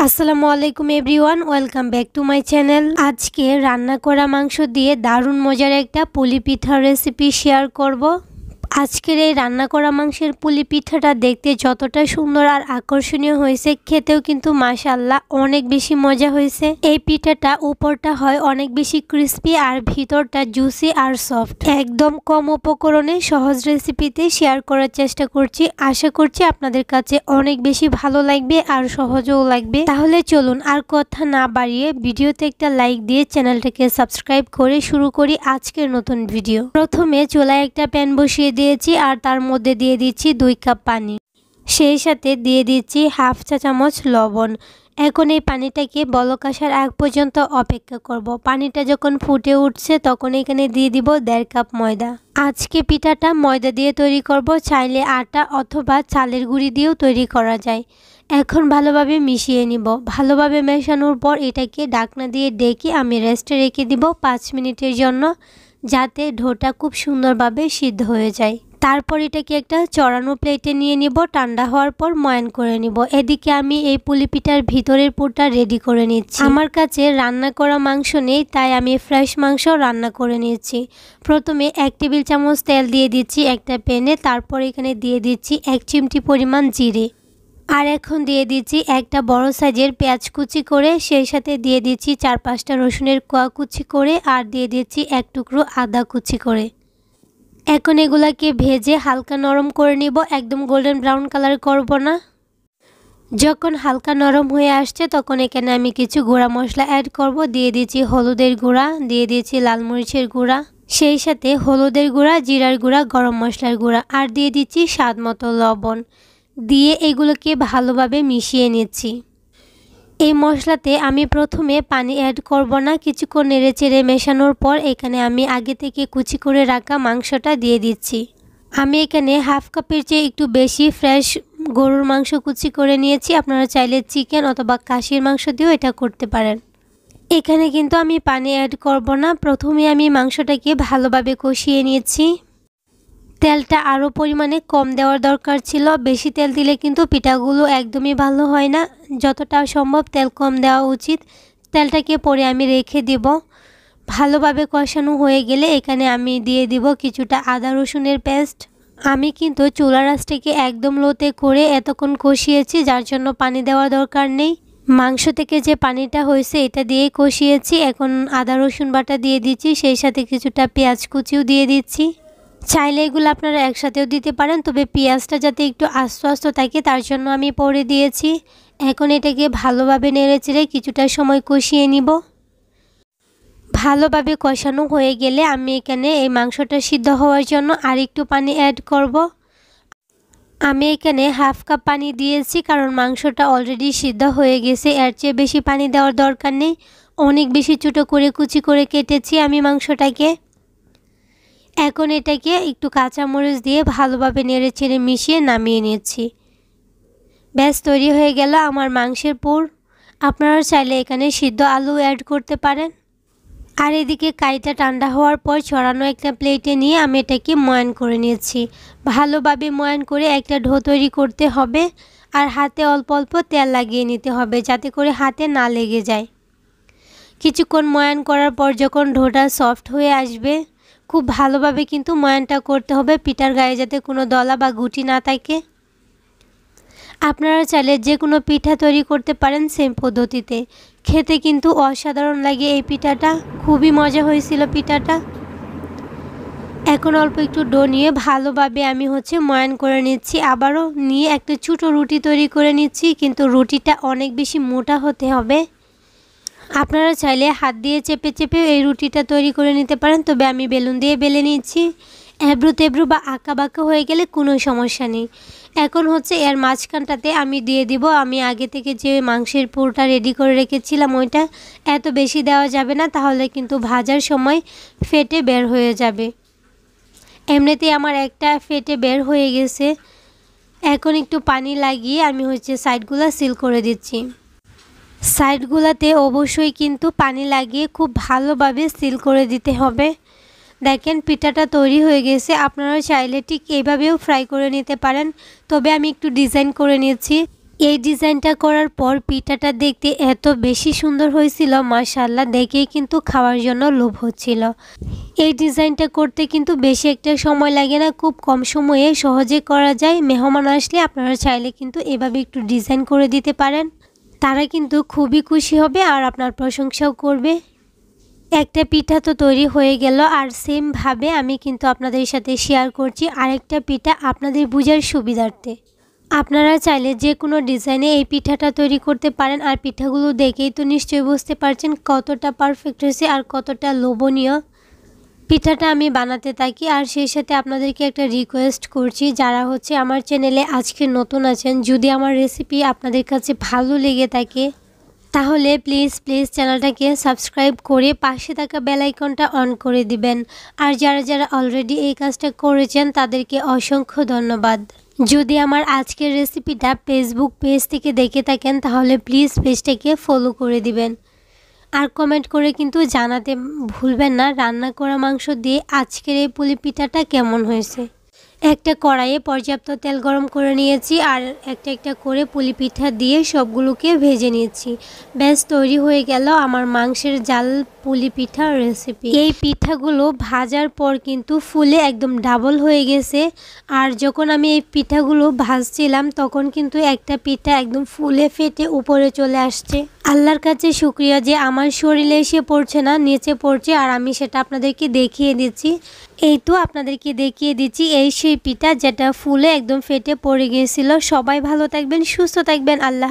আসসালামু আলাইকুম everyone, welcome back to my channel. আজকে রান্না করা মাংস দিয়ে দারুণ মজার একটা পুলি পিঠার রেসিপি শেয়ার করব। আজকের এই রান্না করা মাংসের পুলি পিঠাটা দেখতে যতটা সুন্দর আর আকর্ষণীয় হয়েছে, খেতেও কিন্তু মাশাআল্লাহ অনেক বেশি মজা হয়েছে। এই পিঠাটা উপরটা হয় অনেক বেশি ক্রিস্পি আর ভিতরটা জুসি আর সফট। একদম কম উপকরণে সহজ রেসিপিতে শেয়ার করার চেষ্টা করছি। আশা করছি আপনাদের কাছে অনেক বেশি ভালো লাগবে আর সহজও লাগবে। তাহলে চলুন আর কথা না বাড়িয়ে ভিডিওতে একটা লাইক দিয়ে চ্যানেলটাকে সাবস্ক্রাইব করে শুরু করি আজকের নতুন ভিডিও। প্রথমে চুলায় একটা প্যান বসিয়ে দিয়েছি আর তার মধ্যে দিয়ে দিচ্ছি 2 কাপ পানি, সেই সাথে দিয়ে দিচ্ছি হাফ চা চামচ লবণ। এখন এই পানিটাকে বলক আসার আগ পর্যন্ত অপেক্ষা করব। পানিটা যখন ফুটে উঠছে তখন এখানে দিয়ে দিব 1.5 কাপ ময়দা। আজকে পিঠাটা ময়দা দিয়ে তৈরি করব, চাইলে আটা অথবা চালের গুঁড়ি দিয়েও তৈরি করা যায়। এখন ভালোভাবে মিশিয়ে নিব। ভালোভাবে মেশানোর পর এটাকে ঢাকনা দিয়ে ডেকে আমি রেস্টে রেখে দিব 5 মিনিটের জন্য, যাতে ডোটা খুব সুন্দরভাবে সিদ্ধ হয়ে যায়। তারপর এটাকে একটা চড়ানো প্লেটে নিয়ে নিব। ঠান্ডা হওয়ার পর ময়ান করে নিব। এদিকে আমি এই পুলি পিঠার ভিতরের পুরটা রেডি করে নিচ্ছি। আমার কাছে রান্না করা মাংস নেই, তাই আমি ফ্রেশ মাংস রান্না করে নিয়েছি। প্রথমে 1 টেবিল চামচ তেল দিয়ে দিচ্ছি একটা প্যানে। তারপর এখানে দিয়ে দিচ্ছি 1 চিমটি পরিমাণ জিরে। আর এখন দিয়ে দিচ্ছি একটা বড় সাইজের পেঁয়াজ কুচি করে, সেই সাথে দিয়ে দিচ্ছি 4-5টা রসুনের কোয়া কুচি করে, আর দিয়ে দিচ্ছি 1 টুকরো আদা কুচি করে। এখন এগুলাকে ভেজে হালকা নরম করে নিব, একদম গোল্ডেন ব্রাউন কালার করব না। যখন হালকা নরম হয়ে আসছে তখন এখানে আমি কিছু গুঁড়া মশলা অ্যাড করব। দিয়ে দিচ্ছি হলুদের গুঁড়া, দিয়ে দিচ্ছি লাল মরিচের গুঁড়া, সেই সাথে হলুদের গুঁড়া, জিরার গুঁড়া, গরম মশলার গুঁড়া, আর দিয়ে দিচ্ছি স্বাদ মতো লবণ। দিয়ে এগুলোকে ভালোভাবে মিশিয়ে নিচ্ছি। এই মশলাতে আমি প্রথমে পানি অ্যাড করব না। কিছুক্ষণ নেড়েচেড়ে মেশানোর পর এখানে আমি আগে থেকে কুচি করে রাখা মাংসটা দিয়ে দিচ্ছি। আমি এখানে হাফ কাপের চেয়ে একটু বেশি ফ্রেশ গরুর মাংস কুচি করে নিয়েছি। আপনারা চাইলে চিকেন অথবা খাসির মাংস দিয়েও এটা করতে পারেন। এখানে কিন্তু আমি পানি অ্যাড করব না। প্রথমে আমি মাংসটাকে ভালোভাবে কষিয়ে নিয়েছি। তেলটা আরও পরিমাণে কম দেওয়ার দরকার ছিল। বেশি তেল দিলে কিন্তু পিঠাগুলো একদমই ভালো হয় না। যতটা সম্ভব তেল কম দেওয়া উচিত। তেলটাকে পরে আমি রেখে দিব। ভালোভাবে কষানো হয়ে গেলে এখানে আমি দিয়ে দিব কিছুটা আদা রসুনের পেস্ট। আমি কিন্তু চুলার আঁচটাকে একদম লোতে করে এতক্ষণ কষিয়েছি, যার জন্য পানি দেওয়ার দরকার নেই। মাংস থেকে যে পানিটা হয়েছে এটা দিয়েই কষিয়েছি। এখন আদা রসুন বাটা দিয়ে দিচ্ছি, সেই সাথে কিছুটা পেঁয়াজ কুচিও দিয়ে দিচ্ছি। চাইলে এগুলো আপনারা একসাথেও দিতে পারেন, তবে পেঁয়াজটা যাতে একটু আস্ত আস্ত থাকে তার জন্য আমি পরে দিয়েছি। এখন এটাকে ভালোভাবে নেড়েচেড়ে কিছুটা সময় কষিয়ে নিব। ভালোভাবে কষানো হয়ে গেলে আমি এখানে এই মাংসটা সিদ্ধ হওয়ার জন্য আর একটু পানি অ্যাড করব। আমি এখানে হাফ কাপ পানি দিয়েছি, কারণ মাংসটা অলরেডি সিদ্ধ হয়ে গেছে। এর চেয়ে বেশি পানি দেওয়ার দরকার নেই। অনেক বেশি ছোটো করে কুচি করে কেটেছি আমি মাংসটাকে। এখন এটাকে একটু কাঁচামরিচ দিয়ে ভালোভাবে নেড়েচেড়ে মিশিয়ে নামিয়ে নিচ্ছি। ব্যাস তৈরি হয়ে গেল আমার মাংসের পুর। আপনারা চাইলে এখানে সিদ্ধ আলু অ্যাড করতে পারেন। আর এদিকে কাইটা ঠান্ডা হওয়ার পর ছড়ানো একটা প্লেটে নিয়ে আমি এটাকে ময়ান করে নিয়েছি। ভালোভাবে ময়ান করে একটা ডো তৈরি করতে হবে, আর হাতে অল্প অল্প তেল লাগিয়ে নিতে হবে যাতে করে হাতে না লেগে যায়। কিছুক্ষণ ময়ান করার পর যখন ডোটা সফট হয়ে আসবে, খুব ভালোভাবে কিন্তু ময়ানটা করতে হবে, পিঠার গায়ে যাতে কোনো দলা বা গুটি না থাকে। আপনারা চাইলে যে কোনো পিঠা তৈরি করতে পারেন সেম পদ্ধতিতে। খেতে কিন্তু অসাধারণ লাগে এই পিঠাটা, খুবই মজা হয়েছিল পিঠাটা। এখন অল্প একটু ডো নিয়ে ভালোভাবে আমি ময়ান করে নিচ্ছি। আবারও নিয়ে একটা ছোটো রুটি তৈরি করে নিচ্ছি, কিন্তু রুটিটা অনেক বেশি মোটা হতে হবে। আপনারা চাইলে হাত দিয়ে চেপে চেপে এই রুটিটা তৈরি করে নিতে পারেন, তবে আমি বেলুন দিয়ে বেলে নিচ্ছি। এবড়ো তেবড়ো বা আঁকা বাঁকা হয়ে গেলে কোনো সমস্যা নেই। এখন এর মাঝখানটাতে আমি দিয়ে দিব আমি আগে থেকে যে মাংসের পুরটা রেডি করে রেখেছিলাম ওইটা। এত বেশি দেওয়া যাবে না, তাহলে কিন্তু ভাজার সময় ফেটে বের হয়ে যাবে। এমনিতেই আমার একটা ফেটে বের হয়ে গেছে। এখন একটু পানি লাগিয়ে আমি সাইডগুলো সিল করে দিচ্ছি। সাইডগুলোতে অবশ্যই কিন্তু পানি লাগিয়ে খুব ভালোভাবে সিল করে দিতে হবে। দেখেন পিঠাটা তৈরি হয়ে গেছে। আপনারা চাইলে ঠিক এইভাবেও ফ্রাই করে নিতে পারেন, তবে আমি একটু ডিজাইন করে নিয়েছি। এই ডিজাইনটা করার পর পিঠাটা দেখতে এত বেশি সুন্দর হয়েছিল, মাশাআল্লাহ, দেখেই কিন্তু খাওয়ার জন্য লোভ হচ্ছিল। এই ডিজাইনটা করতে কিন্তু বেশি একটা সময় লাগে না, খুব কম সময়ে সহজে করা যায়। মেহমান আসলে আপনারা চাইলে কিন্তু এভাবে একটু ডিজাইন করে দিতে পারেন, তারা কিন্তু খুবই খুশি হবে আর আপনার প্রশংসাও করবে। একটা পিঠা তো তৈরি হয়ে গেল, আর সেমভাবে আমি কিন্তু আপনাদের সাথে শেয়ার করছি আরেকটা পিঠা আপনাদের বোঝার সুবিধার্থে। আপনারা চাইলে যে কোনো ডিজাইনে এই পিঠাটা তৈরি করতে পারেন। আর পিঠাগুলো দেখেই তো নিশ্চয়ই বুঝতে পারছেন কতটা পারফেক্ট হয়েছে আর কতটা লোভনীয়। পিঠাটা আমি বানাতে থাকি, আর সেই সাথে আপনাদেরকে একটা রিকোয়েস্ট করছি, যারা হচ্ছে আমার চ্যানেলে আজকে নতুন আছেন, যদি আমার রেসিপি আপনাদের কাছে ভালো লেগে থাকে তাহলে প্লিজ চ্যানেলটাকে সাবস্ক্রাইব করে পাশে থাকা বেল আইকনটা অন করে দিবেন। আর যারা অলরেডি এই কাজটা করেছেন তাদেরকে অসংখ্য ধন্যবাদ। যদি আমার আজকের রেসিপিটা ফেসবুক পেজ থেকে দেখে থাকেন তাহলে প্লিজ পেজটাকে ফলো করে দিবেন। আর কমেন্ট করে কিন্তু জানাতে ভুলবেন না রান্না করা মাংস দিয়ে আজকের এই পুলি পিঠাটা কেমন হয়েছে। একটা কড়াইয়ে পর্যাপ্ত তেল গরম করে নিয়েছি, আর একটা করে পুলি পিঠা দিয়ে সবগুলোকে ভেজে নিয়েছি। ব্যাস তৈরি হয়ে গেল আমার মাংসের জাল পুলি পিঠার রেসিপি। এই পিঠাগুলো ভাজার পর কিন্তু ফুলে একদম ডাবল হয়ে গেছে। আর যখন আমি এই পিঠাগুলো ভাজছিলাম তখন কিন্তু একটা পিঠা একদম ফুলে ফেটে উপরে চলে আসছে। আল্লাহর কাছে শুকরিয়া যে আমার শরীরে এসে পড়ছে না, নিচে পড়ছে, আর আমি সেটা আপনাদেরকে দেখিয়ে দিচ্ছি। এই তো আপনাদেরকে দেখিয়ে দিচ্ছি এই সেই পিঠা যেটা ফুলে একদম ফেটে পড়ে গিয়েছিল। সবাই ভালো থাকবেন, সুস্থ থাকবেন। আল্লাহ।